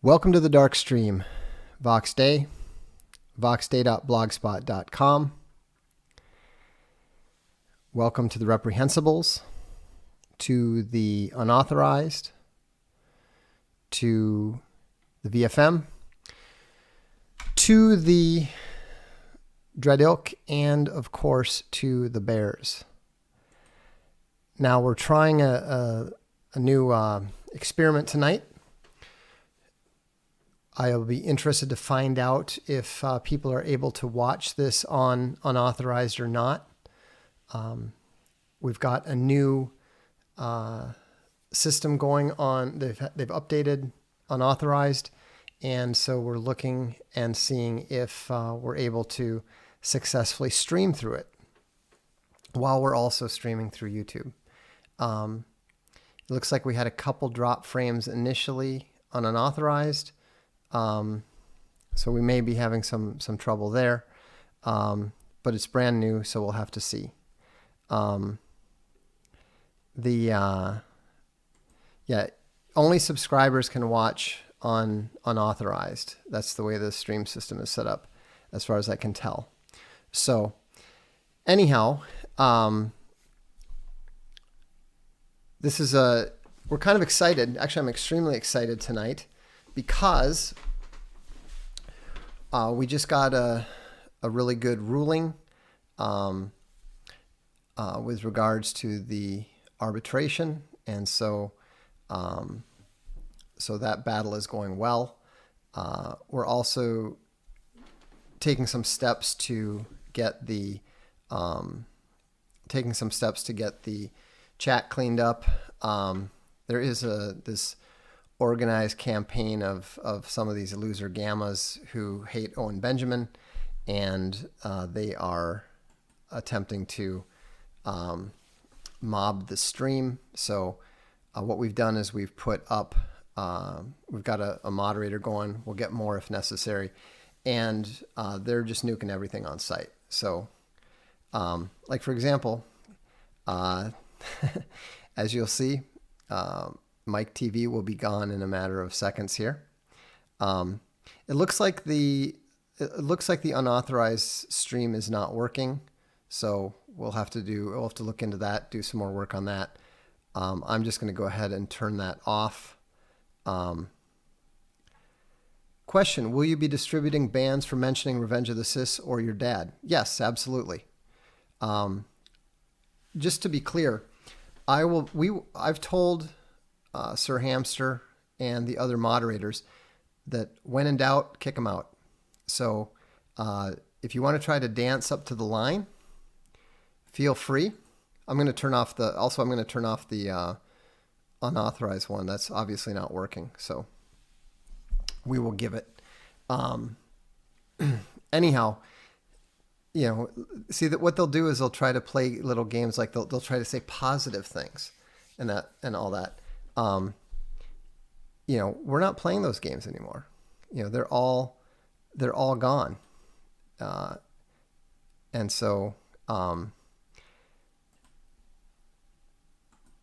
Welcome to the Darkstream, Vox Day, voxday.blogspot.com. Welcome to the reprehensibles, to the unauthorized, to the VFM, to the Dreadilk, and of course to the Bears. Now we're trying a new experiment tonight. I'll be interested to find out if people are able to watch this on unauthorized or not. We've got a new system going on. They've updated unauthorized, and so we're looking and seeing if we're able to successfully stream through it while we're also streaming through YouTube. It looks like we had a couple drop frames initially on unauthorized. So we may be having some trouble there, but it's brand new, so we'll have to see. Only subscribers can watch on unauthorized. That's the way the stream system is set up, as far as I can tell. So anyhow, we're kind of excited. Actually, I'm extremely excited tonight, because we just got a really good ruling with regards to the arbitration, and so that battle is going well. We're also taking some steps to get the chat cleaned up. There is this organized campaign of some of these loser gammas who hate Owen Benjamin, and they are attempting to mob the stream. So what we've done is we've put up, we've got a moderator going. We'll get more if necessary, and they're just nuking everything on site. So like, for example, as you'll see, Mike TV will be gone in a matter of seconds here. It looks like the unauthorized stream is not working, so we'll have to look into that, do some more work on that. I'm just going to go ahead and turn that off. Question: will you be distributing bans for mentioning Revenge of the Sis or your dad? Yes, absolutely. Just to be clear, I've told Sir Hamster and the other moderators that when in doubt, kick them out. So if you want to try to dance up to the line, feel free. I'm going to turn off the unauthorized one. That's obviously not working, so we will give it. Anyhow, see that what they'll do is they'll try to play little games, like they'll try to say positive things and all that. We're not playing those games anymore. They're all gone. And so, and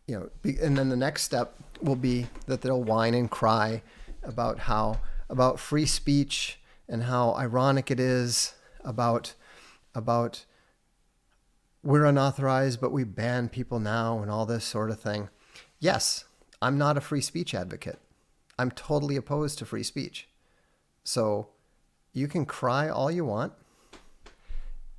then the next step will be that they'll whine and cry about free speech and how ironic it is about we're unauthorized, but we ban people now and all this sort of thing. Yes, I'm not a free speech advocate. I'm totally opposed to free speech. So you can cry all you want.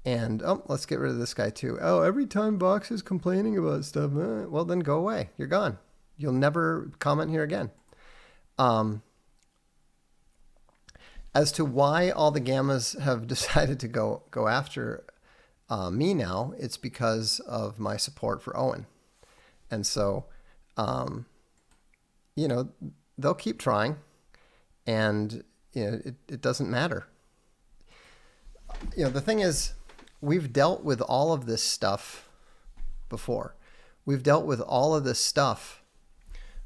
And, let's get rid of this guy too. Oh, every time Vox is complaining about stuff, well, then go away. You're gone. You'll never comment here again. As to why all the gammas have decided to go after me now, it's because of my support for Owen. And so, they'll keep trying, and it doesn't matter. The thing is, we've dealt with all of this stuff before. We've dealt with all of this stuff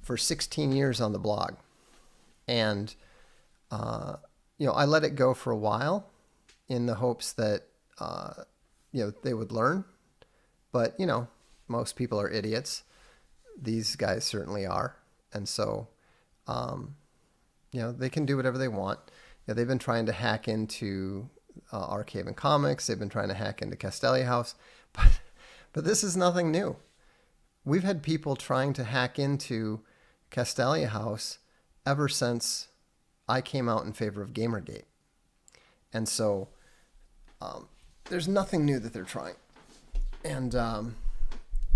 for 16 years on the blog, and I let it go for a while in the hopes that they would learn, but most people are idiots. These guys certainly are. And so They can do whatever they want. They've been trying to hack into Arcade and Comics. They've been trying to hack into Castelia House, but this is nothing new. We've had people trying to hack into Castelia House ever since I came out in favor of Gamergate. And so there's nothing new that they're trying. And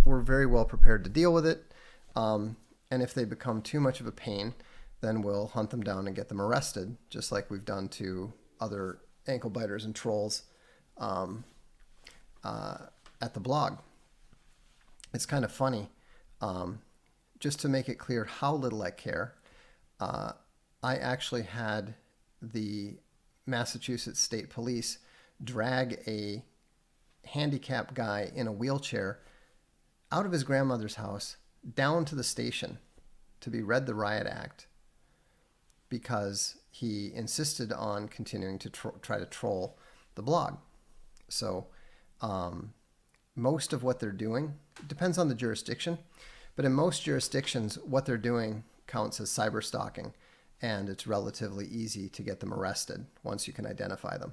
we're very well prepared to deal with it. And if they become too much of a pain, then we'll hunt them down and get them arrested, just like we've done to other ankle biters and trolls at the blog. It's kind of funny. Just to make it clear how little I care, I actually had the Massachusetts State Police drag a handicapped guy in a wheelchair out of his grandmother's house down to the station to be read the riot act because he insisted on continuing to try to troll the blog. So most of what they're doing depends on the jurisdiction, but in most jurisdictions, what they're doing counts as cyber stalking, and it's relatively easy to get them arrested once you can identify them.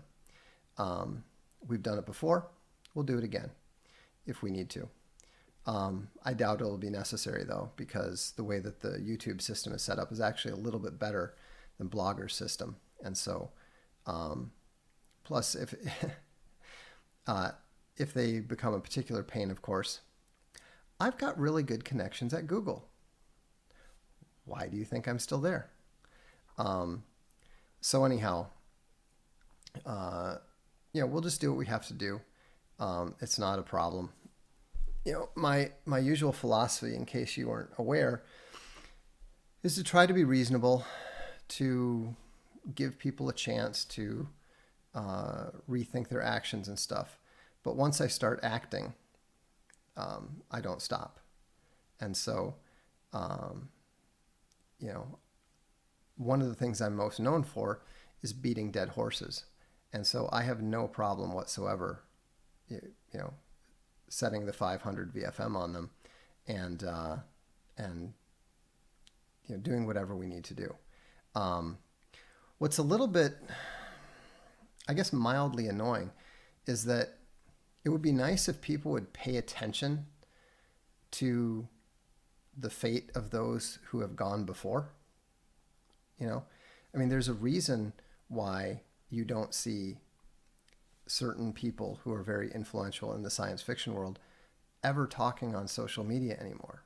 We've done it before. We'll do it again if we need to. I doubt it'll be necessary, though, because the way that the YouTube system is set up is actually a little bit better than Blogger's system. And so, plus, if they become a particular pain, of course, I've got really good connections at Google. Why do you think I'm still there? So anyhow, we'll just do what we have to do. It's not a problem. My usual philosophy, in case you weren't aware, is to try to be reasonable, to give people a chance to rethink their actions and stuff. But once I start acting, I don't stop. And so, one of the things I'm most known for is beating dead horses. And so I have no problem whatsoever, setting the 500 VFM on them and doing whatever we need to do. What's a little bit, I guess, mildly annoying is that it would be nice if people would pay attention to the fate of those who have gone before. There's a reason why you don't see certain people who are very influential in the science fiction world ever talking on social media anymore.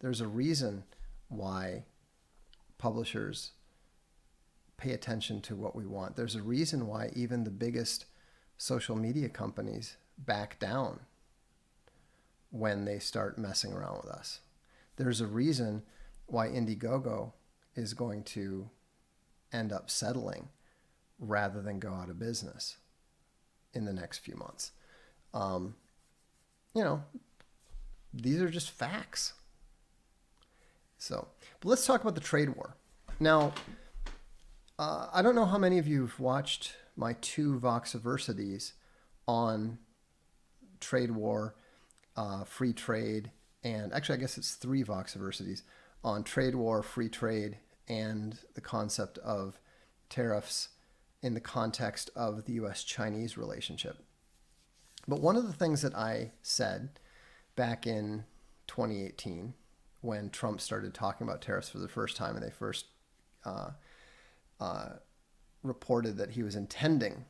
There's a reason why publishers pay attention to what we want. There's a reason why even the biggest social media companies back down when they start messing around with us. There's a reason why Indiegogo is going to end up settling rather than go out of business in the next few months. These are just facts. So, but let's talk about the trade war. Now, I don't know how many of you have watched my 2 Voxiversities on trade war, free trade, and actually I guess it's 3 Voxiversities on trade war, free trade, and the concept of tariffs in the context of the U.S.-Chinese relationship. But one of the things that I said back in 2018 when Trump started talking about tariffs for the first time and they first reported that he was intending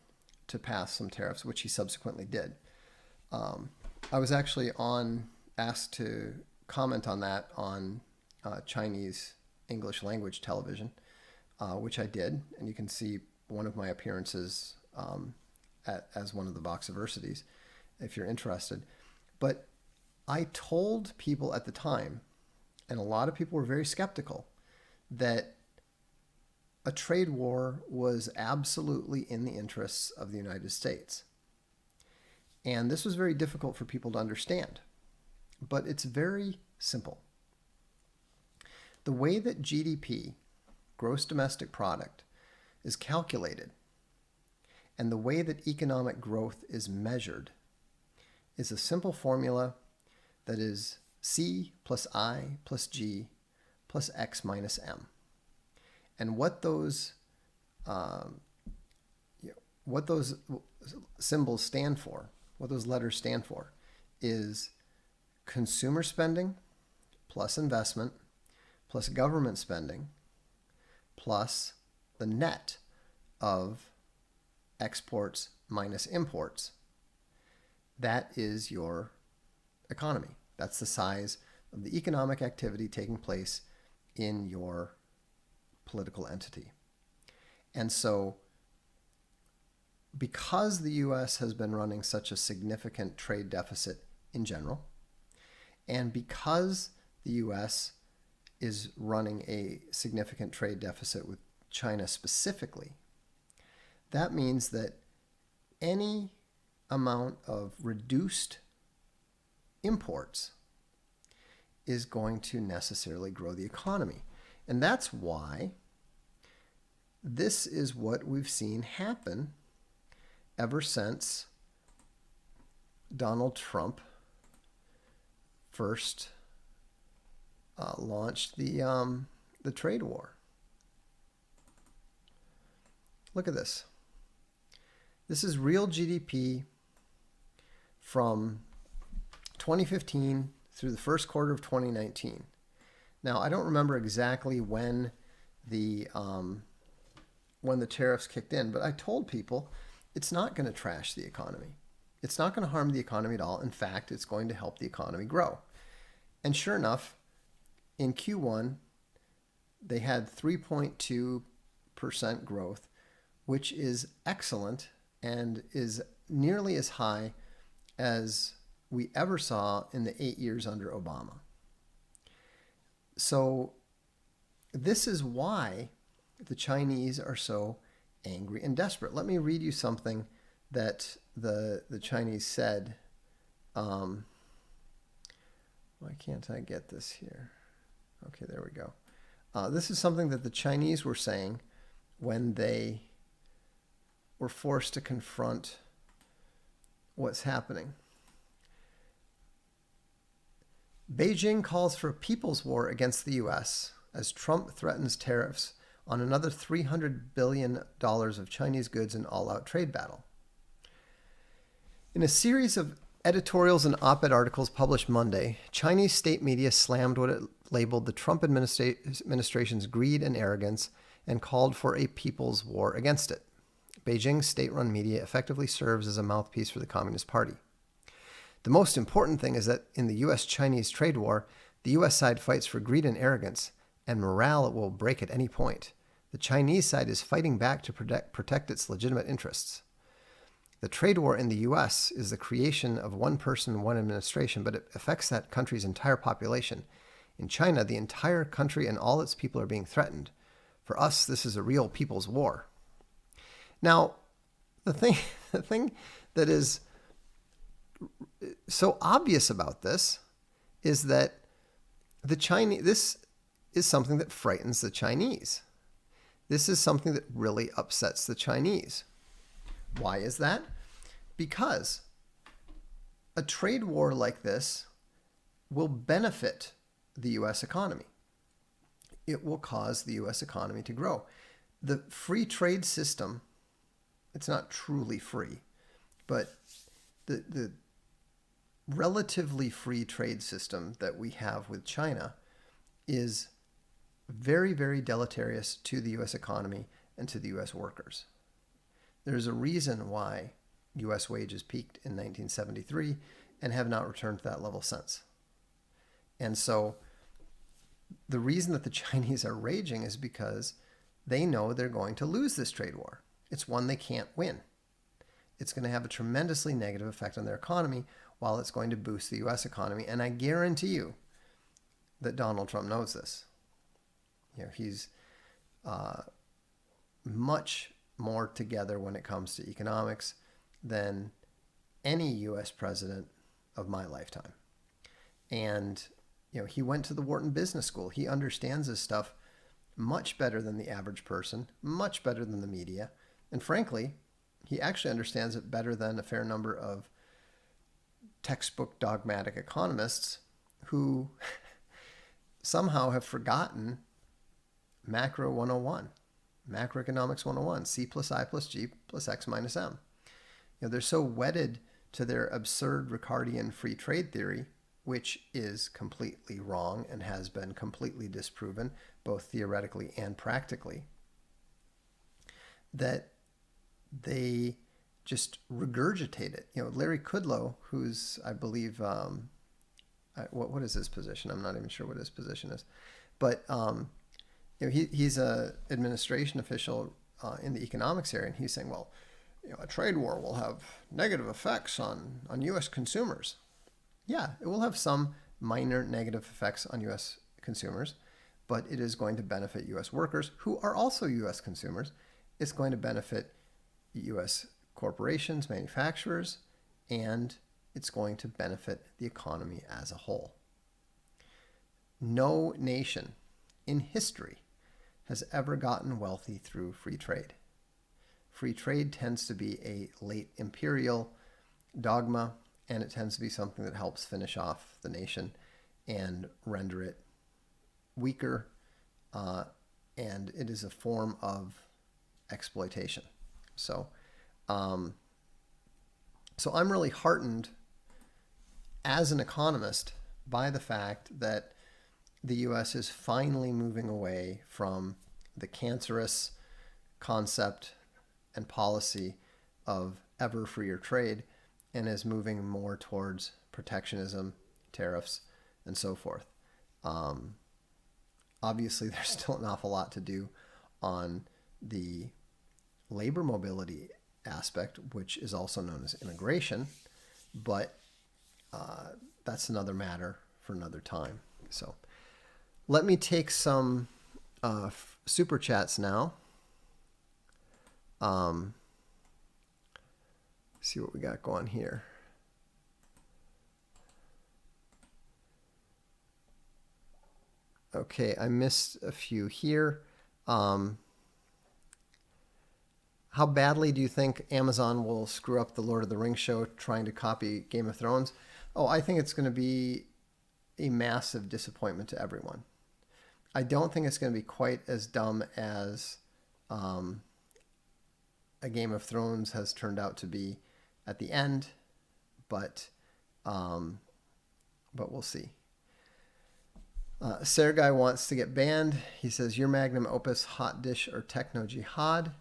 to pass some tariffs, which he subsequently did. I was actually asked to comment on that on Chinese English language television, which I did, and you can see one of my appearances as one of the Voxiversities if you're interested. But I told people at the time, and a lot of people were very skeptical, that a trade war was absolutely in the interests of the United States. And this was very difficult for people to understand, but it's very simple. The way that GDP, gross domestic product, is calculated and the way that economic growth is measured is a simple formula that is C plus I plus G plus X minus M. And what those what those symbols stand for, what those letters stand for, is consumer spending plus investment plus government spending plus the net of exports minus imports. That is your economy. That's the size of the economic activity taking place in your political entity. And so, because the U.S. has been running such a significant trade deficit in general, and because the U.S. is running a significant trade deficit with China specifically, that means that any amount of reduced imports is going to necessarily grow the economy. And that's why this is what we've seen happen ever since Donald Trump first launched the trade war. Look at this. This is real GDP from 2015 through the first quarter of 2019. Now, I don't remember exactly when the tariffs kicked in, but I told people it's not going to trash the economy. It's not going to harm the economy at all. In fact, it's going to help the economy grow. And sure enough, in Q1, they had 3.2% growth, which is excellent and is nearly as high as we ever saw in the 8 years under Obama. So this is why the Chinese are so angry and desperate. Let me read you something that the Chinese said. Why can't I get this here? Okay, there we go. This is something that the Chinese were saying when they were forced to confront what's happening. Beijing calls for a people's war against the U.S. as Trump threatens tariffs on another $300 billion of Chinese goods in all-out trade battle. In a series of editorials and op-ed articles published Monday, Chinese state media slammed what it labeled the Trump administration's greed and arrogance and called for a people's war against it. Beijing's state-run media effectively serves as a mouthpiece for the Communist Party. The most important thing is that in the U.S.-Chinese trade war, the U.S. side fights for greed and arrogance, and morale will break at any point. The Chinese side is fighting back to protect its legitimate interests. The trade war in the U.S. is the creation of one person, one administration, but it affects that country's entire population. In China, the entire country and all its people are being threatened. For us, this is a real people's war. Now, the thing that is so obvious about this is that this is something that frightens the Chinese. This is something that really upsets the Chinese. Why is that? Because a trade war like this will benefit the U.S. economy. It will cause the U.S. economy to grow. The free trade system, it's not truly free, but the relatively free trade system that we have with China is very, very deleterious to the U.S. economy and to the U.S. workers. There's a reason why U.S. wages peaked in 1973 and have not returned to that level since. And so the reason that the Chinese are raging is because they know they're going to lose this trade war. It's one they can't win. It's going to have a tremendously negative effect on their economy while it's going to boost the U.S. economy. And I guarantee you that Donald Trump knows this. He's much more together when it comes to economics than any U.S. president of my lifetime. And, he went to the Wharton Business School. He understands this stuff much better than the average person, much better than the media. And frankly, he actually understands it better than a fair number of textbook dogmatic economists who somehow have forgotten Macro 101, Macroeconomics 101, C plus I plus G plus X minus M. They're so wedded to their absurd Ricardian free trade theory, which is completely wrong and has been completely disproven, both theoretically and practically, that they just regurgitate it. Larry Kudlow, who's, I believe, what is his position? I'm not even sure what his position is, but he's a administration official in the economics area, and he's saying, well, a trade war will have negative effects on U.S. consumers. Yeah, it will have some minor negative effects on U.S. consumers, but it is going to benefit U.S. workers who are also U.S. consumers. It's going to benefit U.S. corporations, manufacturers, and it's going to benefit the economy as a whole. No nation in history has ever gotten wealthy through free trade. Free trade tends to be a late imperial dogma, and it tends to be something that helps finish off the nation and render it weaker, and it is a form of exploitation. So I'm really heartened as an economist by the fact that the U.S. is finally moving away from the cancerous concept and policy of ever freer trade and is moving more towards protectionism, tariffs, and so forth. Obviously, there's still an awful lot to do on the labor mobility aspect, which is also known as immigration, but that's another matter for another time. So let me take some super chats now. See what we got going here. Okay, I missed a few here. How badly do you think Amazon will screw up the Lord of the Rings show trying to copy Game of Thrones? Oh, I think it's going to be a massive disappointment to everyone. I don't think it's going to be quite as dumb as a Game of Thrones has turned out to be at the end, but we'll see. Sergei wants to get banned. He says, your magnum opus, hot dish or techno jihad?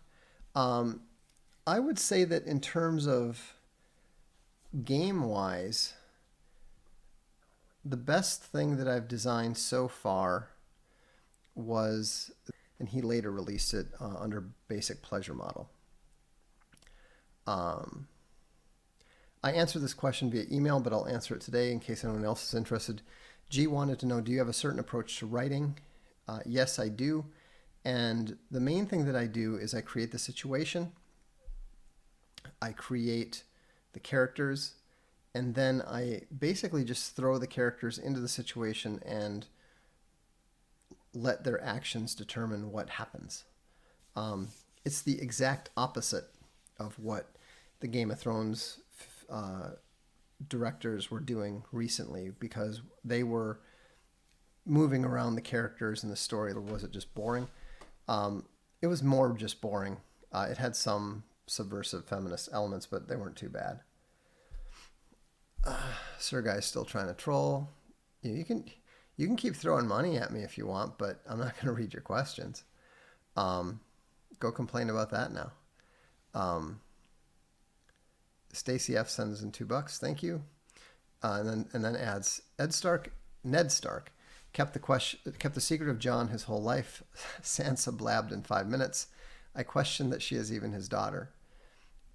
I would say that in terms of game-wise, the best thing that I've designed so far was, and he later released it under basic pleasure model. I answered this question via email, but I'll answer it today in case anyone else is interested. G wanted to know, do you have a certain approach to writing? Yes, I do. And the main thing that I do is I create the situation, I create the characters, and then I basically just throw the characters into the situation and let their actions determine what happens. It's the exact opposite of what the Game of Thrones directors were doing recently, because they were moving around the characters in the story. Was it just boring? It was more just boring. It had some subversive feminist elements, but they weren't too bad. Sergei's still trying to troll. You can keep throwing money at me if you want, but I'm not going to read your questions. Go complain about that now. Stacy F sends in $2. Thank you. And then adds, Ned Stark kept the secret of Jon his whole life. Sansa blabbed in 5 minutes. I question that she is even his daughter.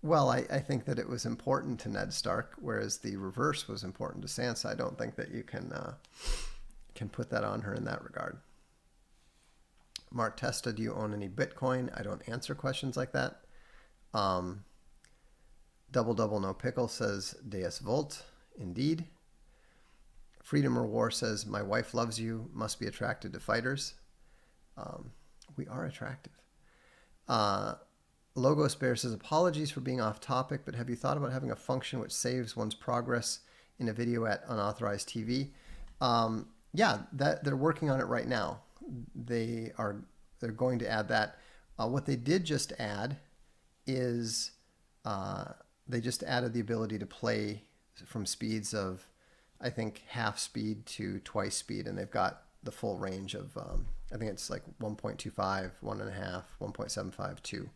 Well, I think that it was important to Ned Stark, whereas the reverse was important to Sansa. I don't think that you can put that on her in that regard. Mark Testa, do you own any Bitcoin? I don't answer questions like that. Double No Pickle says Deus Volt. Indeed. Freedom or War says, my wife loves you, must be attracted to fighters. We are attractive. Logos Bear says, apologies for being off topic, but have you thought about having a function which saves one's progress in a video at unauthorized TV? Yeah, that they're working on it right now. they're going to add that. What they did just add is they just added the ability to play from speeds of, I think, half speed to twice speed, and they've got the full range of, I think it's like 1.25, 1.5, 1.75, 2.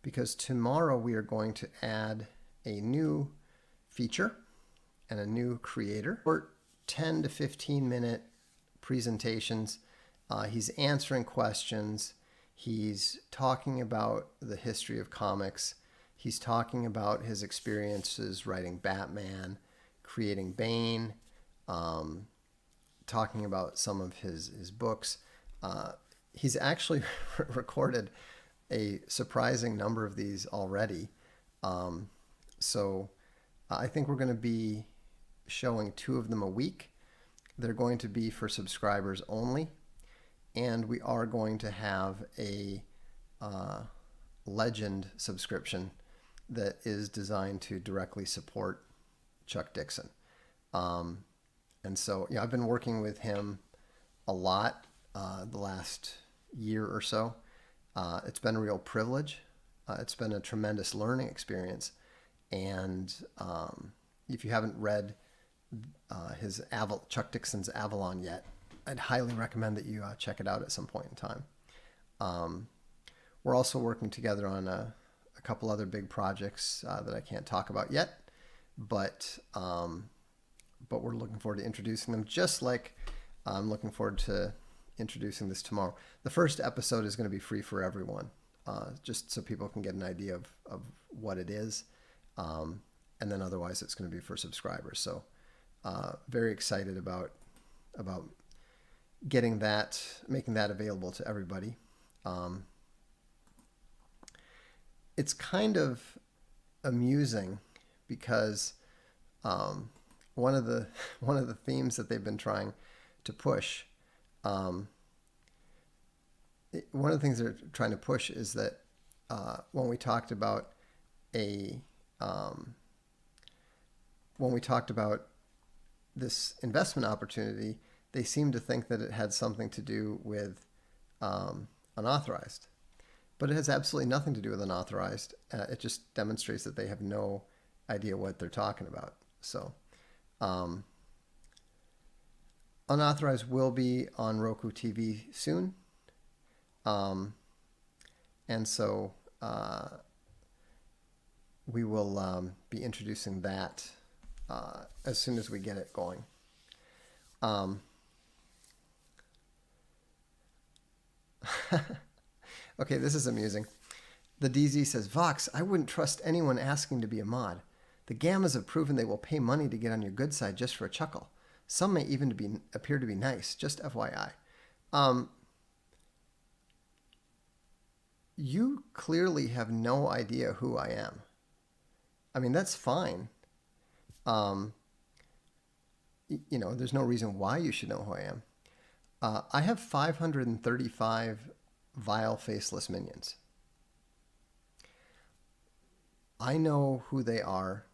Because tomorrow we are going to add a new feature and a new creator. For 10 to 15 minute presentations, he's answering questions. He's talking about the history of comics. He's talking about his experiences writing Batman, creating Bane, talking about some of his books. He's actually recorded a surprising number of these already. So I think we're going to be showing 2 of them a week. They're going to be for subscribers only. And we are going to have a Legend subscription that is designed to directly support Chuck Dixon. And so, I've been working with him a lot the last year or so. It's been a real privilege. It's been a tremendous learning experience. And if you haven't read Chuck Dixon's Avalon yet, I'd highly recommend that you check it out at some point in time. We're also working together on a couple other big projects that I can't talk about yet, but we're looking forward to introducing them, just like I'm looking forward to introducing this tomorrow. The first episode is going to be free for everyone, just so people can get an idea of what it is, and then otherwise it's going to be for subscribers. So very excited about making that available to everybody. It's kind of amusing because one of the themes that they've been trying to push, one of the things they're trying to push is that when we talked about this investment opportunity, they seem to think that it had something to do with unauthorized. But it has absolutely nothing to do with unauthorized. It just demonstrates that they have no idea what they're talking about. So unauthorized will be on Roku TV soon. And so we will be introducing that as soon as we get it going. Okay, this is amusing. The DZ says, Vox, I wouldn't trust anyone asking to be a mod. The Gammas have proven they will pay money to get on your good side just for a chuckle. Some may even appear to be nice, just FYI. You clearly have no idea who I am. I mean, that's fine. There's no reason why you should know who I am. I have 535 vile, faceless minions. I know who they are.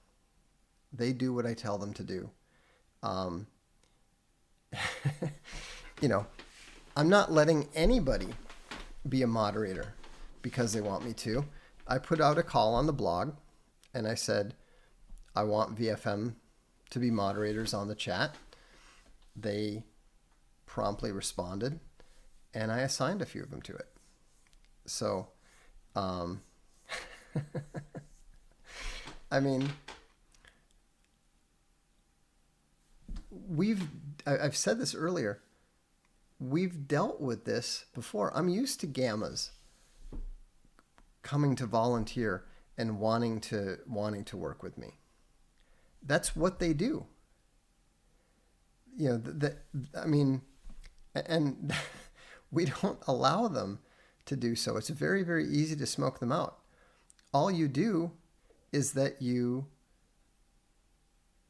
They do what I tell them to do. I'm not letting anybody be a moderator because they want me to. I put out a call on the blog and I said, I want VFM to be moderators on the chat. They promptly responded and I assigned a few of them to it. So, I mean, I've said this earlier, we've dealt with this before. I'm used to Gammas coming to volunteer and wanting to work with me. That's what they do. And we don't allow them to do so. It's very, very easy to smoke them out. All you do is that you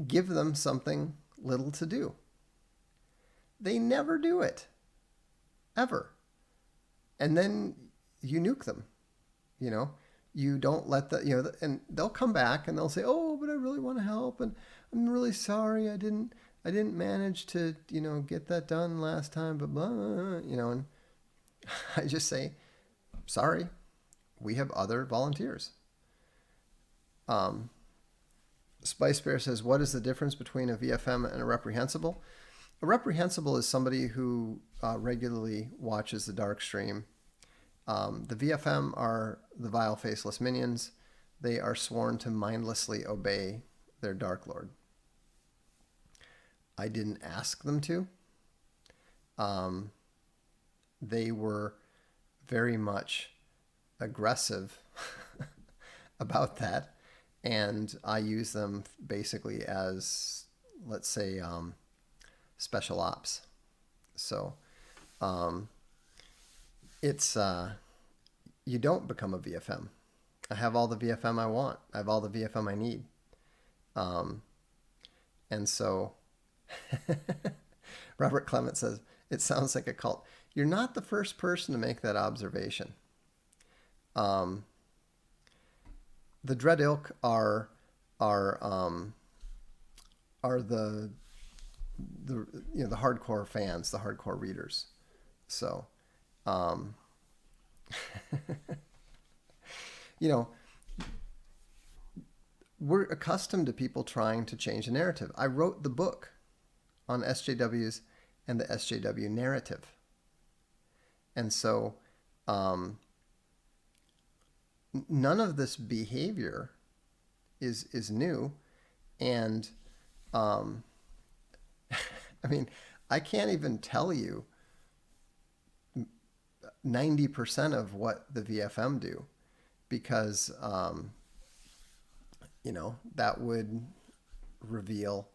give them something little to do. They never do it. Ever. And then you nuke them. You don't let and they'll come back and they'll say, oh, but I really want to help. And I'm really sorry. I didn't manage to, get that done last time, but blah, and I just say, sorry, we have other volunteers. Spice Bear says, what is the difference between a VFM and a reprehensible? A reprehensible is somebody who regularly watches the Darkstream. The VFM are the vile, faceless minions. They are sworn to mindlessly obey their Dark Lord. I didn't ask them to. They were very much aggressive about that, and I use them basically as, let's say, special ops. So it's you don't become a VFM. I have all the VFM I want. I have all the VFM I need. And so Robert Clement says, it sounds like a cult. You're not the first person to make that observation. The Dread Ilk are the hardcore fans, the hardcore readers. So, we're accustomed to people trying to change the narrative. I wrote the book on SJWs and the SJW narrative. And so none of this behavior is new. And I mean, I can't even tell you 90% of what the VFM do, because that would reveal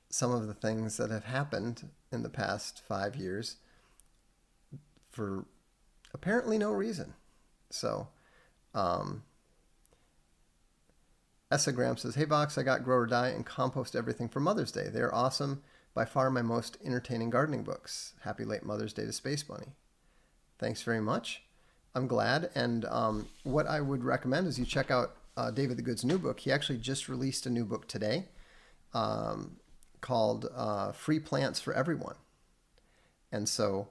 some of the things that have happened in the past 5 years for apparently no reason. So Essagram says, hey Vox, I got Grow or Die and Compost Everything for Mother's Day. They're awesome. By far my most entertaining gardening books. Happy late Mother's Day to Space Bunny. Thanks very much. I'm glad. And what I would recommend is you check out David the Good's new book. He actually just released a new book today called Free Plants for Everyone. And so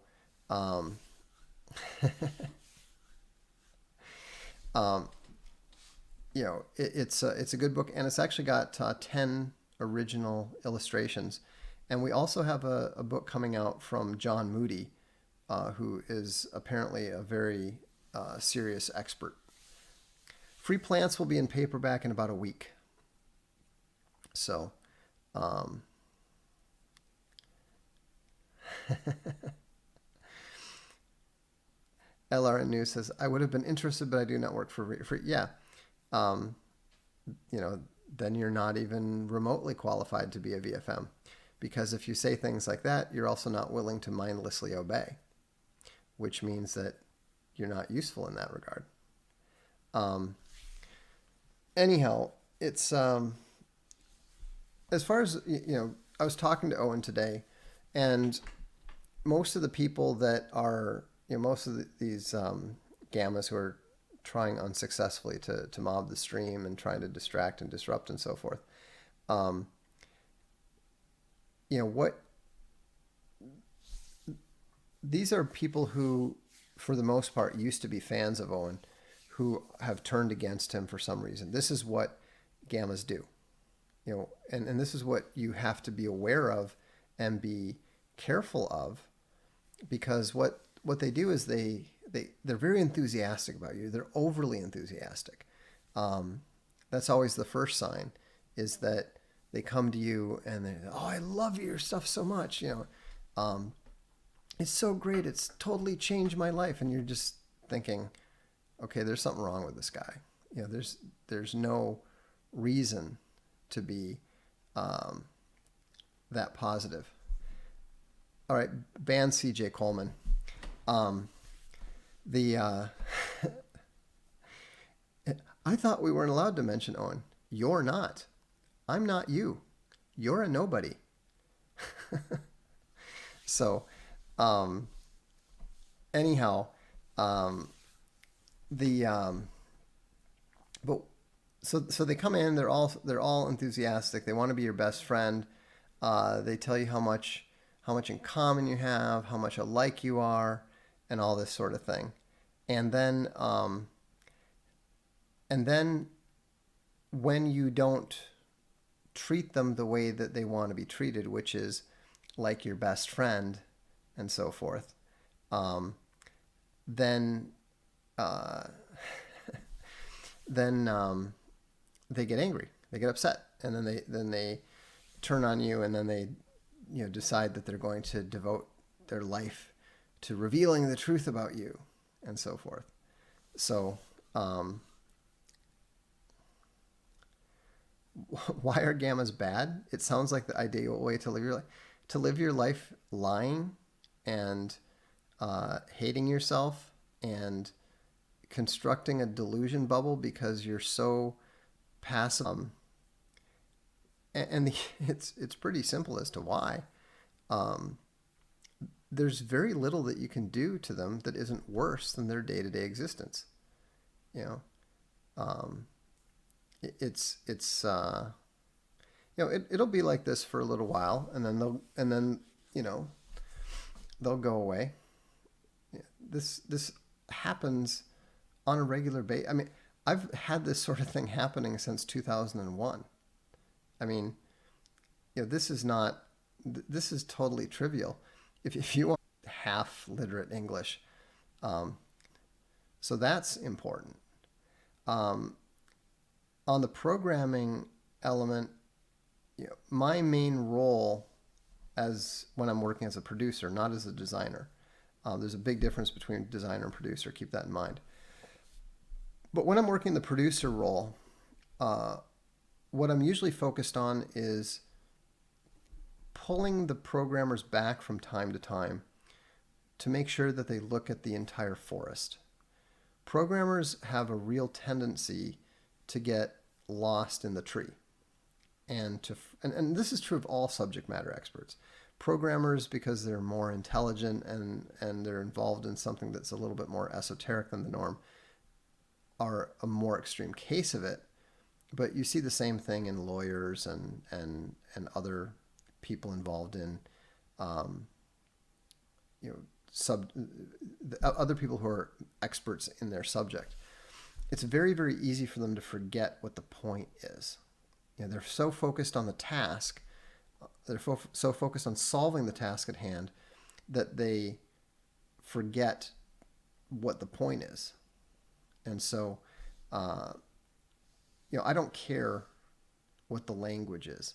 it's a good book, and it's actually got 10 original illustrations. And we also have a book coming out from John Moody, who is apparently a very serious expert. Free Plants will be in paperback in about a week. So, LRN News says, I would have been interested, but I do not work for free. Yeah. Then you're not even remotely qualified to be a VFM. Because if you say things like that, you're also not willing to mindlessly obey, which means that you're not useful in that regard. Anyhow, it's as far as, I was talking to Owen today, and most of the people that are, most of these gammas who are trying unsuccessfully to mob the stream and trying to distract and disrupt and so forth, these are people who, for the most part, used to be fans of Owen, who have turned against him for some reason. This is what gammas do, and this is what you have to be aware of and be careful of, because what they do is they're very enthusiastic about you. They're overly enthusiastic. That's always the first sign, is that they come to you and they, oh, I love your stuff so much. It's so great. It's totally changed my life. And you're just thinking, okay, there's something wrong with this guy. There's no reason to be that positive. All right, ban CJ Coleman. I thought we weren't allowed to mention Owen. You're not. I'm not you. You're a nobody. So, anyhow, so they come in. They're all enthusiastic. They want to be your best friend. They tell you how much how much in common you have, how much alike you are, and all this sort of thing. And then when you don't treat them the way that they want to be treated, which is like your best friend and so forth, then uh, then they get angry, they get upset, and then they turn on you, and then they decide that they're going to devote their life to revealing the truth about you and so forth. So why are gammas bad? It sounds like the ideal way to live your life. To live your life lying and hating yourself and constructing a delusion bubble because you're so passive. It's pretty simple as to why. There's very little that you can do to them that isn't worse than their day-to-day existence. It'll be like this for a little while, and then they'll go away. This happens on a regular basis. I mean, I've had this sort of thing happening since 2001. I mean, this is totally trivial. If you want half literate English, so that's important. On the programming element, my main role when I'm working as a producer, not as a designer. There's a big difference between designer and producer. Keep that in mind. But when I'm working the producer role, what I'm usually focused on is pulling the programmers back from time to time to make sure that they look at the entire forest. Programmers have a real tendency to get lost in the tree. And this is true of all subject matter experts. Programmers, because they're more intelligent and they're involved in something that's a little bit more esoteric than the norm, are a more extreme case of it. But you see the same thing in lawyers and other people involved in other people who are experts in their subject. It's very, very easy for them to forget what the point is. They're so focused on the task, they're so focused on solving the task at hand that they forget what the point is. And so, I don't care what the language is.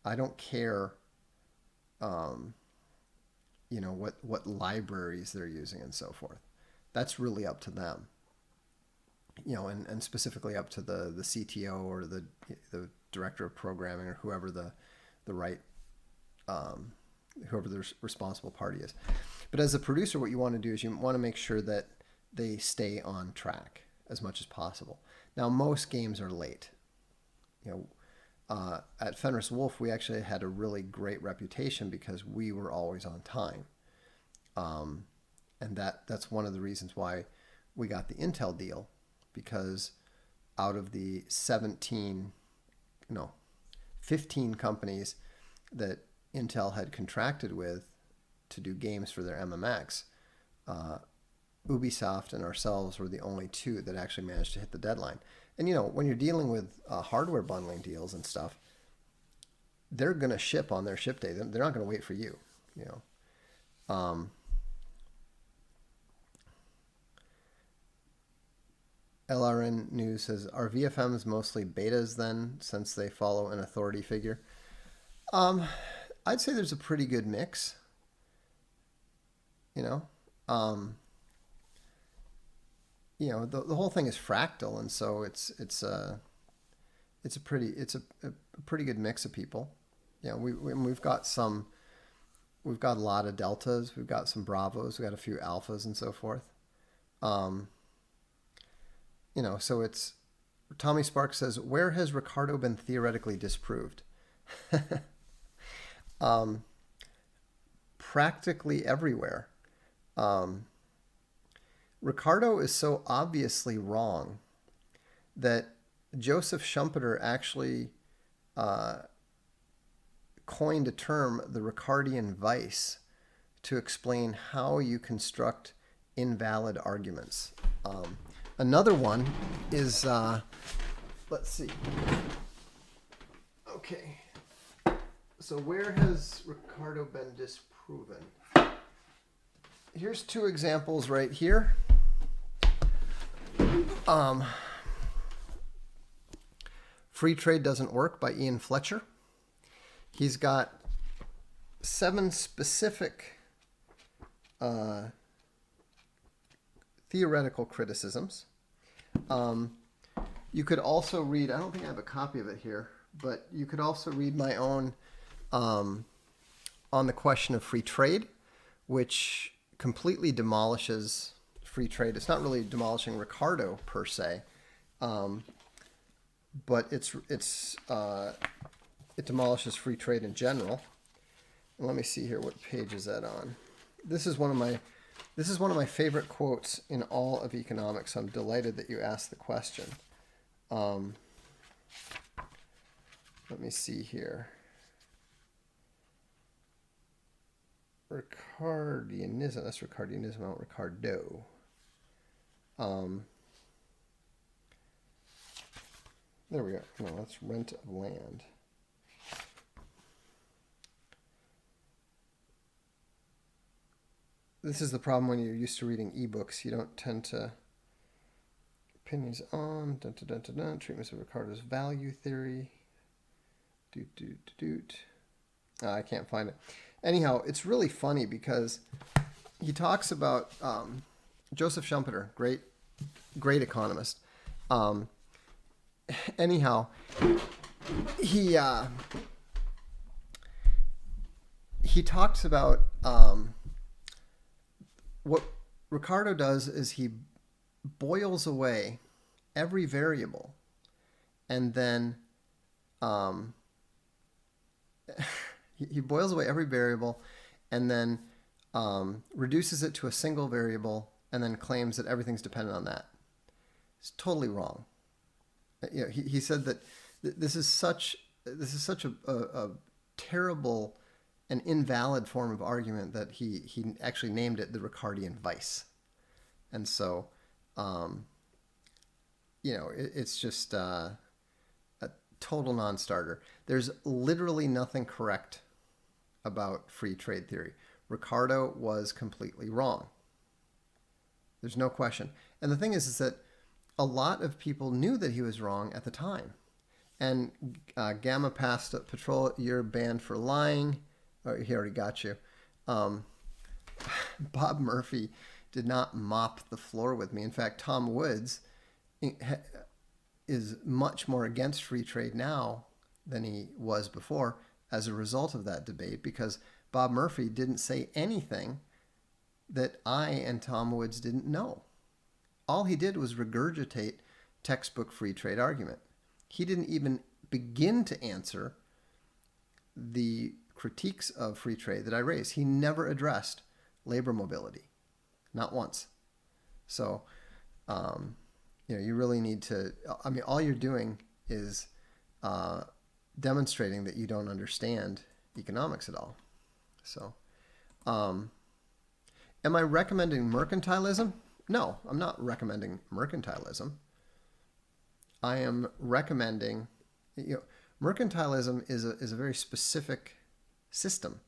I don't care, what libraries they're using and so forth. That's really up to them. And specifically up to the CTO or the director of programming or whoever the responsible party is. But as a producer, what you want to do is you want to make sure that they stay on track as much as possible. Now, most games are late. At Fenris Wolf, we actually had a really great reputation because we were always on time. And that's one of the reasons why we got the Intel deal, because out of the 15 companies that Intel had contracted with to do games for their MMX, Ubisoft and ourselves were the only two that actually managed to hit the deadline. And when you're dealing with hardware bundling deals and stuff, they're going to ship on their ship day. They're not going to wait for you. LRN News says, are VFMs mostly betas then, since they follow an authority figure? I'd say there's a pretty good mix. The whole thing is fractal, and so it's a pretty good mix of people. We've got a lot of deltas, we've got some bravos, we've got a few alphas and so forth. So it's, Tommy Sparks says, where has Ricardo been theoretically disproved? Practically everywhere. Ricardo is so obviously wrong that Joseph Schumpeter actually coined a term, the Ricardian vice, to explain how you construct invalid arguments. Another one is, let's see. Okay. So where has Ricardo been disproven? Here's two examples right here. Free Trade Doesn't Work by Ian Fletcher. He's got 7 specific theoretical criticisms. You could also read, I don't think I have a copy of it here, but you could also read my own on the question of free trade, which completely demolishes free trade. It's not really demolishing Ricardo per se, but it demolishes free trade in general. And let me see here, what page is that on? This is one of my favorite quotes in all of economics. I'm delighted that you asked the question. Let me see here. Ricardianism. That's Ricardianism, not Ricardo. There we go. No, that's rent of land. This is the problem when you're used to reading ebooks. You don't tend to... Opinions on... Treatments of Ricardo's value theory. I can't find it. Anyhow, it's really funny because he talks about Joseph Schumpeter, great economist. Anyhow, he talks about what Ricardo does is he boils away every variable and then he boils away every variable and then reduces it to a single variable and then claims that everything's dependent on that. It's totally wrong. You know, he said that this is such a terrible and invalid form of argument that he actually named it the Ricardian vice. And so, it's just a total non-starter. There's literally nothing correct about free trade theory. Ricardo was completely wrong. There's no question. And the thing is that a lot of people knew that he was wrong at the time. And Gamma passed a patrol, you're banned for lying. Oh, he already got you. Bob Murphy did not mop the floor with me. In fact, Tom Woods is much more against free trade now than he was before as a result of that debate, because Bob Murphy didn't say anything that I and Tom Woods didn't know. All he did was regurgitate textbook free trade argument. He didn't even begin to answer the critiques of free trade that I raised. He never addressed labor mobility, not once. So, you really need to, all you're doing is demonstrating that you don't understand economics at all. So, am I recommending mercantilism? No, I'm not recommending mercantilism. I am recommending, mercantilism is a very specific system.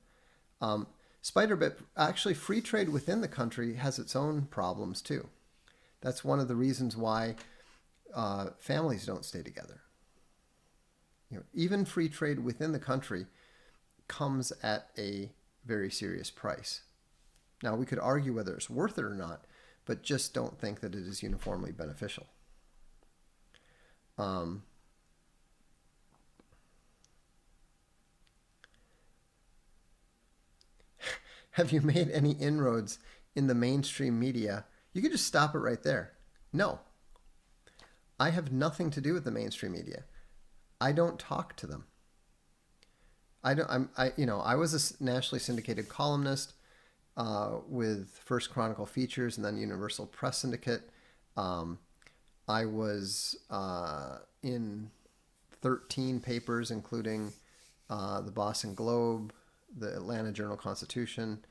Spider-Bit, actually free trade within the country has its own problems too. That's one of the reasons why families don't stay together. Even free trade within the country comes at a very serious price. Now, we could argue whether it's worth it or not, but just don't think that it is uniformly beneficial. Have you made any inroads in the mainstream media? You could just stop it right there. No. I have nothing to do with the mainstream media. I don't talk to them. I was a nationally syndicated columnist with First Chronicle Features and then Universal Press Syndicate. I was in 13 papers, including the Boston Globe, the Atlanta Journal-Constitution,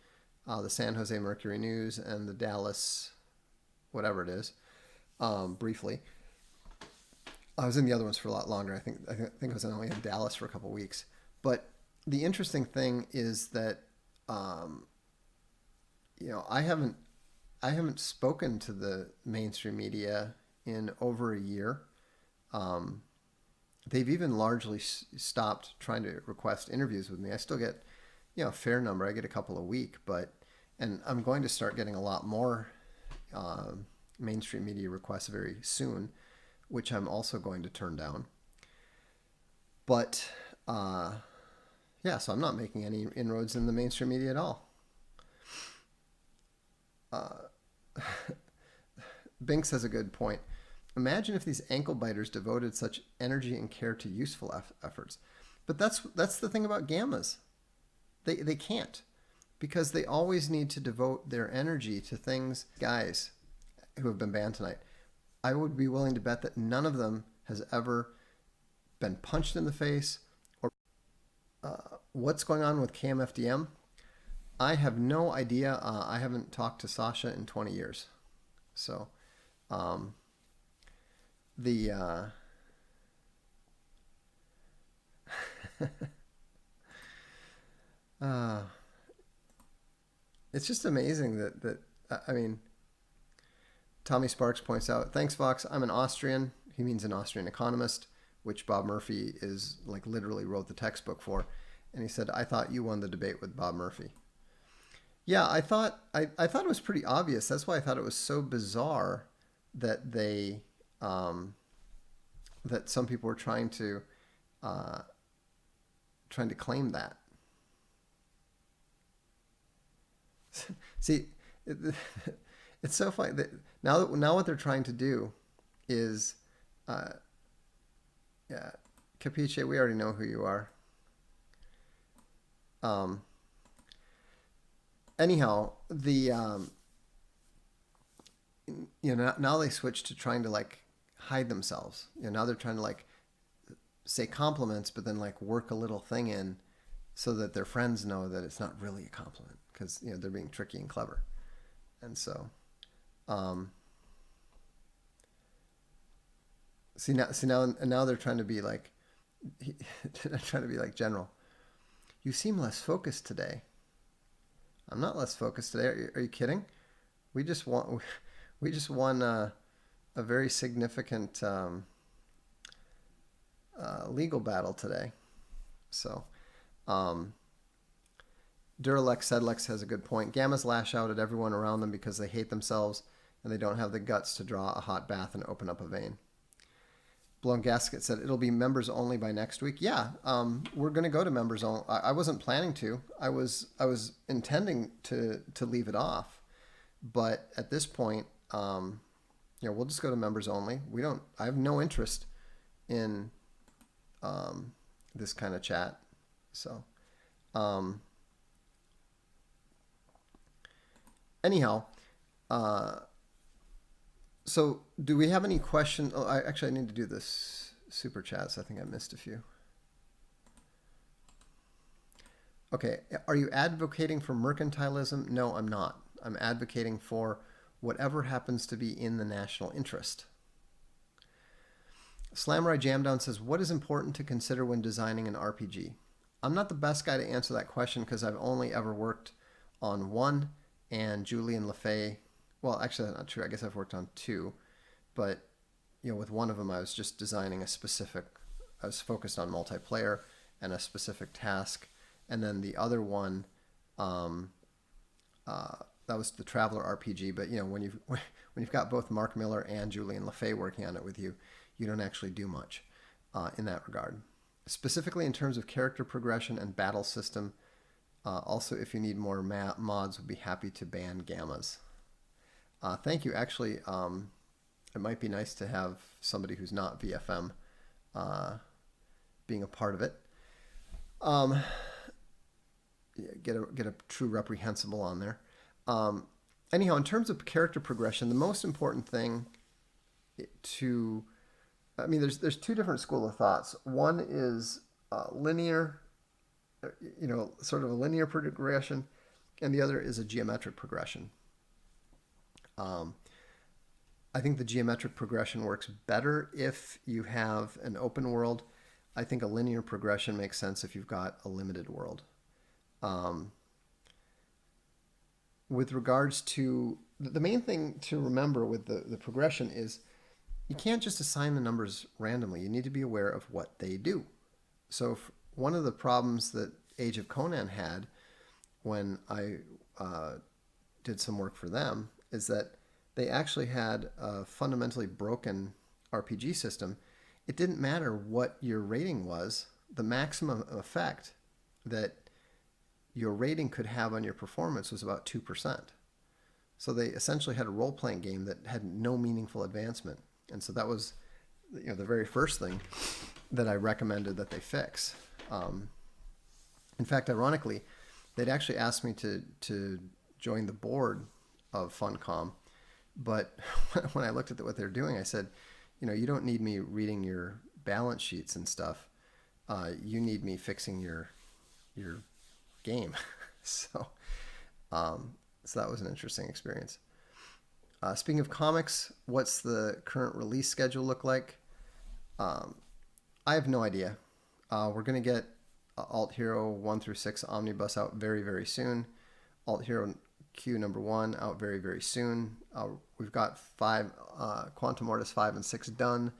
the San Jose Mercury News, and the Dallas, whatever it is, briefly. I was in the other ones for a lot longer. I think I was only in Dallas for a couple of weeks. But the interesting thing is that, I haven't spoken to the mainstream media in over a year. They've even largely stopped trying to request interviews with me. I still get, a fair number. I get a couple a week, and I'm going to start getting a lot more mainstream media requests very soon, which I'm also going to turn down. But so I'm not making any inroads in the mainstream media at all. Binks has a good point. Imagine if these ankle biters devoted such energy and care to useful efforts. But that's the thing about gammas. They can't, because they always need to devote their energy to things. Guys who have been banned tonight, I would be willing to bet that none of them has ever been punched in the face. Or what's going on with KMFDM? I have no idea. I haven't talked to Sasha in 20 years. So it's just amazing that I mean, Tommy Sparks points out, thanks, Vox. I'm an Austrian. He means an Austrian economist, which Bob Murphy is literally wrote the textbook for. And he said, I thought you won the debate with Bob Murphy. Yeah, I thought it was pretty obvious. That's why I thought it was so bizarre that they that some people were trying to claim that. See, it's so funny that now what they're trying to do is, Capiche, we already know who you are. Anyhow, now they switch to trying to hide themselves. Now they're trying to say compliments, but then work a little thing in so that their friends know that it's not really a compliment, because they're being tricky and clever. And so now they're trying to be trying to be like General. You seem less focused today. I'm not less focused today. Are you kidding? We just won a very significant legal battle today. So Duralex Sedlex has a good point. Gammas lash out at everyone around them because they hate themselves and they don't have the guts to draw a hot bath and open up a vein. Blown Gasket said it'll be members only by next week. Yeah, we're going to go to members only. I wasn't planning to. I was intending to leave it off, but at this point, we'll just go to members only. I have no interest in this kind of chat. So, anyhow, so do we have any questions? Oh, I need to do this super chats. I think I missed a few. Okay, are you advocating for mercantilism? No, I'm not. I'm advocating for whatever happens to be in the national interest. Slamurai Jamdown says, what is important to consider when designing an RPG? I'm not the best guy to answer that question because I've only ever worked on one, and Julian LaFay, well, actually that's not true. I guess I've worked on two, but with one of them I was just designing I was focused on multiplayer and a specific task. And then the other one, that was the Traveler RPG. But when you've got both Mark Miller and Julian LaFay working on it with you, you don't actually do much in that regard. Specifically in terms of character progression and battle system. Also, if you need more mods, we'd be happy to ban gammas. Thank you. Actually, it might be nice to have somebody who's not VFM being a part of it. Get a true reprehensible on there. Anyhow, in terms of character progression, the most important thing there's two different school of thoughts. One is linear sort of a linear progression, and the other is a geometric progression. I think the geometric progression works better if you have an open world. I think a linear progression makes sense if you've got a limited world. With regards to the main thing to remember with the progression is you can't just assign the numbers randomly. You need to be aware of what they do. So one of the problems that Age of Conan had when I did some work for them is that they actually had a fundamentally broken RPG system. It didn't matter what your rating was. The maximum effect that your rating could have on your performance was about 2%. So they essentially had a role-playing game that had no meaningful advancement. And so that was the very first thing that I recommended that they fix. In fact, ironically, they'd actually asked me to join the board of Funcom. But when I looked at what they're doing, I said, you don't need me reading your balance sheets and stuff. You need me fixing your game. So that was an interesting experience. Speaking of comics, what's the current release schedule look like? I have no idea. We're going to get Alt Hero 1 through 6 Omnibus out very, very soon. Alt Hero Q #1 out very, very soon. We've got Quantum Mortis 5 and 6 done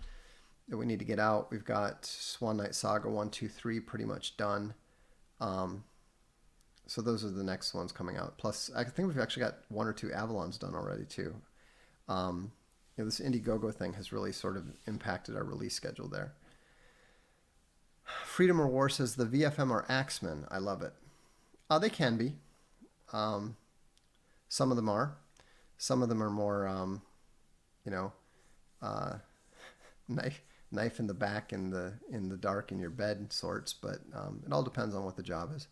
that we need to get out. We've got Swan Knight Saga 1, 2, 3 pretty much done. So those are the next ones coming out. Plus, I think we've actually got 1 or 2 Avalons done already too. This Indiegogo thing has really sort of impacted our release schedule there. Freedom or War says the VFM are axemen. I love it. They can be. Some of them are. Some of them are more, knife in the back in the dark in your bed sorts. But it all depends on what the job is.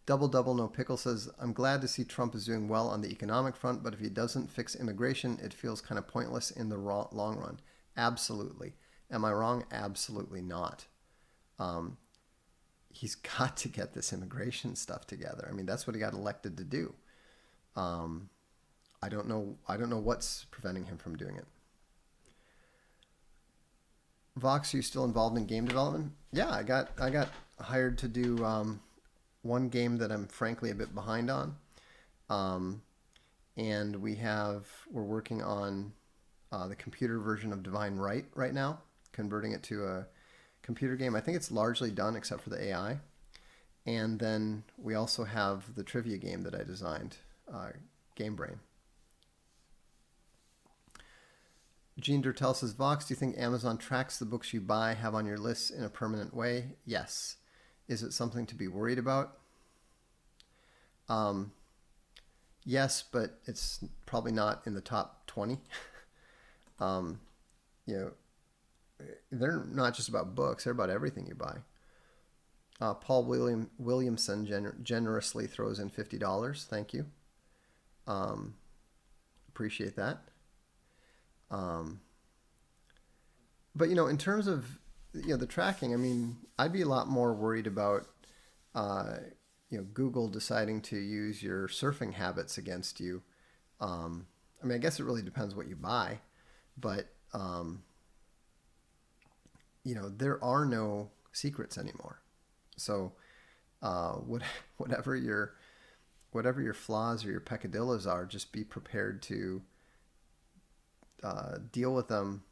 Double No Pickle says, I'm glad to see Trump is doing well on the economic front, but if he doesn't fix immigration, it feels kind of pointless in the long run. Absolutely. Am I wrong? Absolutely not. He's got to get this immigration stuff together. I mean, that's what he got elected to do. I don't know what's preventing him from doing it. Vox, are you still involved in game development? Yeah, I got hired to do one game that I'm frankly a bit behind on. And we're working on the computer version of Divine right now, converting it to a computer game. I think it's largely done except for the AI. And then we also have the trivia game that I designed, Game Brain. Gene Dertel says, Vox, do you think Amazon tracks the books you buy, have on your lists in a permanent way? Yes. Is it something to be worried about? Yes, but it's probably not in the top 20. They're not just about books, they're about everything you buy. Paul Williamson generously throws in $50. Thank you. Appreciate that. But in terms of the tracking, I mean, I'd be a lot more worried about Google deciding to use your surfing habits against you. I mean, I guess it really depends what you buy, but there are no secrets anymore. So whatever your flaws or your peccadillos are, just be prepared to deal with them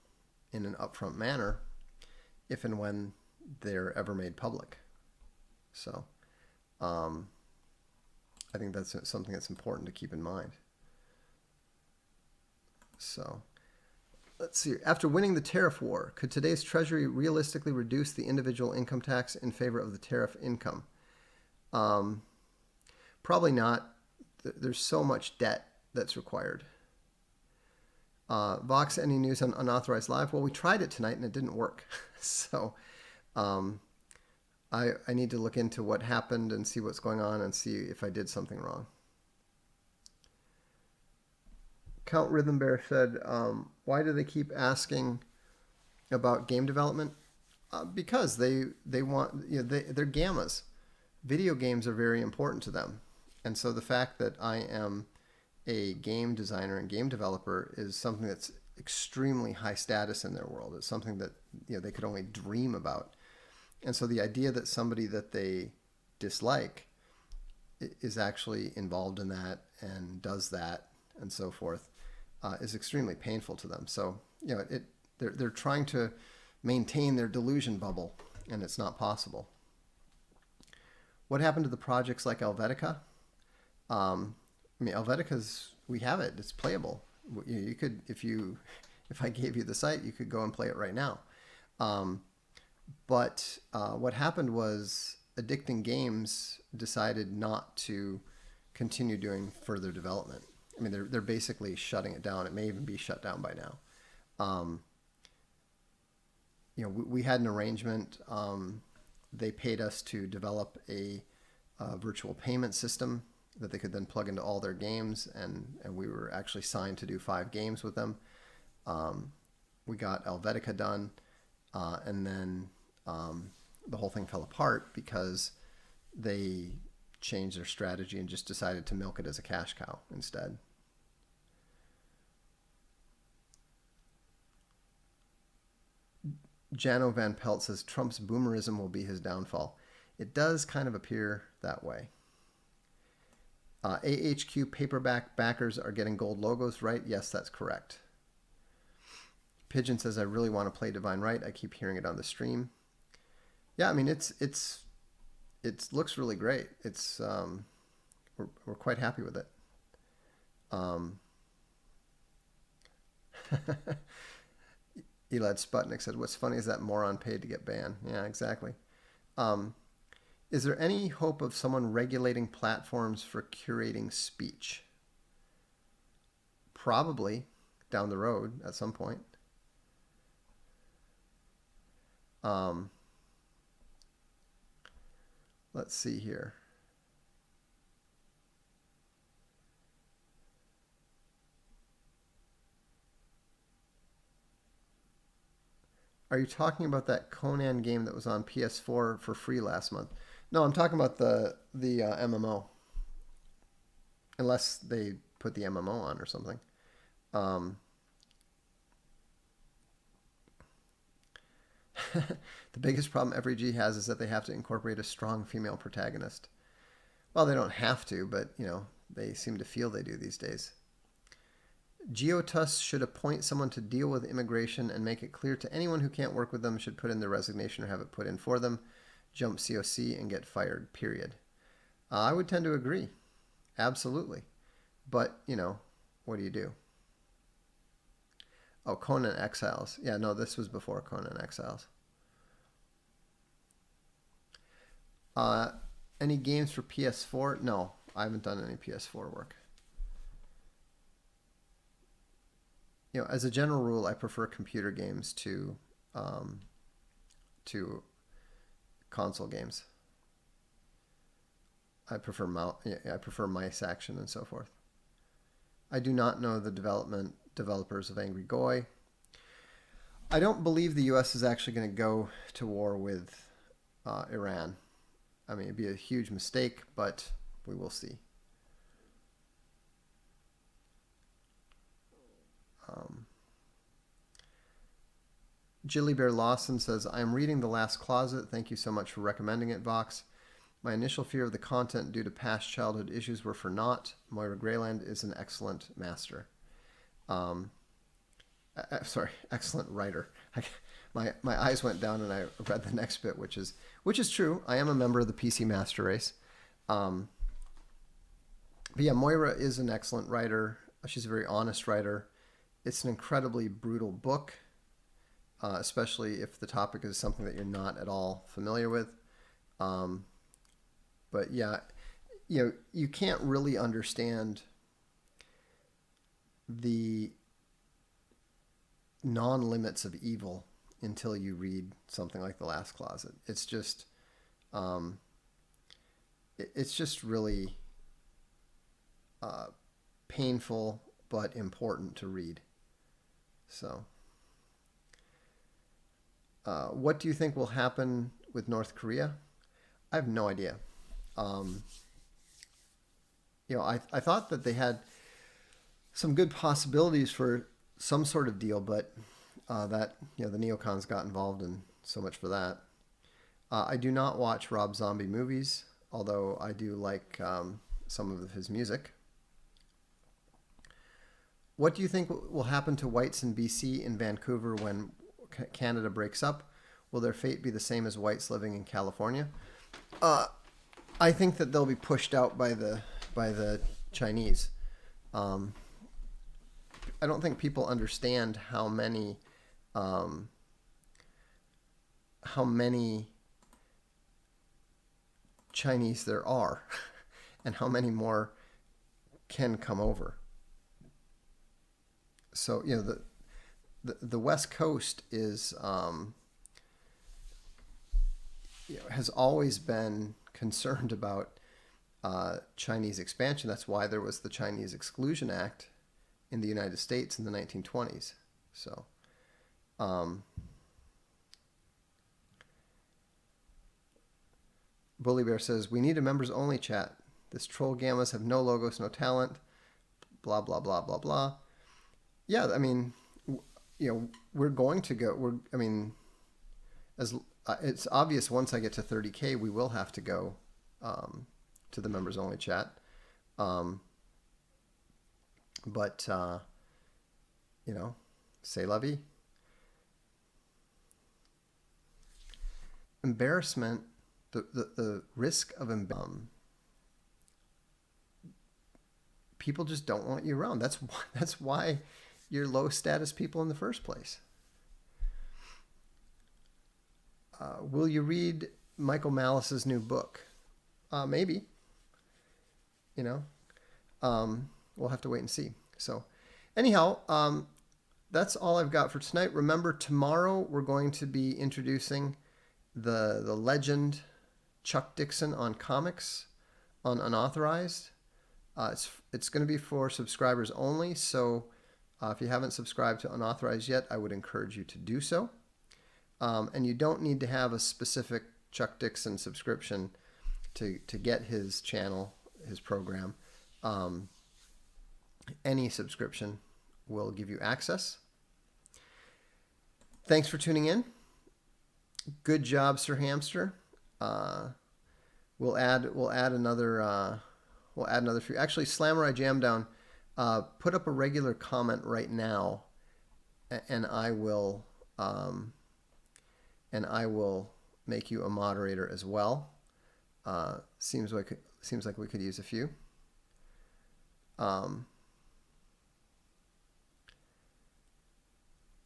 in an upfront manner if and when they're ever made public. So I think that's something that's important to keep in mind. So let's see. After winning the tariff war, could today's Treasury realistically reduce the individual income tax in favor of the tariff income? Probably not. There's so much debt that's required. Vox, any news on unauthorized live? Well, we tried it tonight and it didn't work. So I need to look into what happened and see what's going on and see if I did something wrong. Count Rhythm Bear said, why do they keep asking about game development? Because they want, they're gammas. Video games are very important to them, and so the fact that I am a game designer and game developer is something that's extremely high status in their world. It's something that they could only dream about. And so the idea that somebody that they dislike is actually involved in that and does that and so forth is extremely painful to them. So they're trying to maintain their delusion bubble, and it's not possible. What happened to the projects like Helvetica? Helvetica's, we have it. It's playable. You could, if I gave you the site, you could go and play it right now. But what happened was Addicting Games decided not to continue doing further development. I mean, they're basically shutting it down. It may even be shut down by now. We had an arrangement. They paid us to develop a virtual payment system that they could then plug into all their games, and we were actually signed to do 5 games with them. We got Helvetica done, and then the whole thing fell apart because they changed their strategy and just decided to milk it as a cash cow instead. Jano Van Pelt says Trump's boomerism will be his downfall. It does kind of appear that way. AHQ paperback backers are getting gold logos, right? Yes, that's correct. Pigeon says, I really want to play Divine Right. I keep hearing it on the stream. Yeah, I mean, it looks really great. It's we're quite happy with it. Elad Sputnik said, what's funny is that moron paid to get banned. Yeah, exactly. Is there any hope of someone regulating platforms for curating speech? Probably down the road at some point. Let's see here. Are you talking about that Conan game that was on PS4 for free last month? No, I'm talking about the MMO. Unless they put the MMO on or something. The biggest problem FRG has is that they have to incorporate a strong female protagonist. Well, they don't have to, but they seem to feel they do these days. Geotus should appoint someone to deal with immigration and make it clear to anyone who can't work with them should put in their resignation or have it put in for them, jump COC, and get fired, period. I would tend to agree. Absolutely. But, what do you do? Oh, Conan Exiles. Yeah, no, this was before Conan Exiles. Any games for PS4? No, I haven't done any PS4 work. As a general rule, I prefer computer games to console games. I prefer mice action and so forth. I do not know the developers of Angry Goy. I don't believe the U.S. is actually going to go to war with Iran. I mean, it'd be a huge mistake, but we will see. Jilly Bear Lawson says, I am reading The Last Closet. Thank you so much for recommending it, Vox. My initial fear of the content due to past childhood issues were for naught. Moira Greyland is an excellent master. Excellent writer. My eyes went down and I read the next bit, which is true. I am a member of the PC Master Race. But yeah, Moira is an excellent writer. She's a very honest writer. It's an incredibly brutal book, especially if the topic is something that you're not at all familiar with. But yeah, you can't really understand the non-limits of evil until you read something like The Last Closet. It's just really painful but important to read. So What do you think will happen with North Korea? I have no idea. Um, I thought that they had some good possibilities for some sort of deal, but the neocons got involved, and so much for that. I do not watch Rob Zombie movies, although I do like some of his music. What do you think will happen to whites in BC and Vancouver when Canada breaks up? Will their fate be the same as whites living in California? Uh, I think that they'll be pushed out by the Chinese. Um, I don't think people understand um, how many Chinese there are, and how many more can come over. So the West Coast is has always been concerned about Chinese expansion. That's why there was the Chinese Exclusion Act in the United States in the 1920s. So, Bully Bear says, we need a members only chat. This troll gammas have no logos, no talent, blah, blah, blah, blah, blah. Yeah, I mean, we're going to go, as it's obvious once I get to 30K, we will have to go to the members only chat. But say la vie. Embarrassment, the risk of people just don't want you around. That's why you're low status people in the first place. Will you read Michael Malice's new book? Maybe. We'll have to wait and see. So, anyhow, that's all I've got for tonight. Remember, tomorrow we're going to be introducing the legend Chuck Dixon on comics on Unauthorized. It's going to be for subscribers only. So, if you haven't subscribed to Unauthorized yet, I would encourage you to do so. And you don't need to have a specific Chuck Dixon subscription to get his channel, his program. Any subscription will give you access. Thanks for tuning in. Good job, Sir Hamster. We'll add another few. Actually, Slamurai Jamdown, put up a regular comment right now, and I will make you a moderator as well. Seems like we could use a few.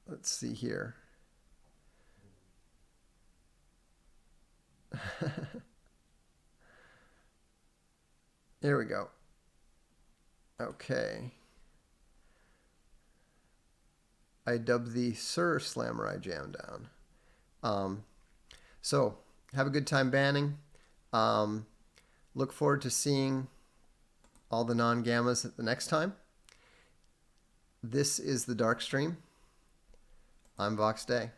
Let's see here. There we go. Okay. I dub thee Sir Slamurai Jamdown. So, have a good time banning. Look forward to seeing all the non-gammas the next time. This is the Darkstream. I'm Vox Day.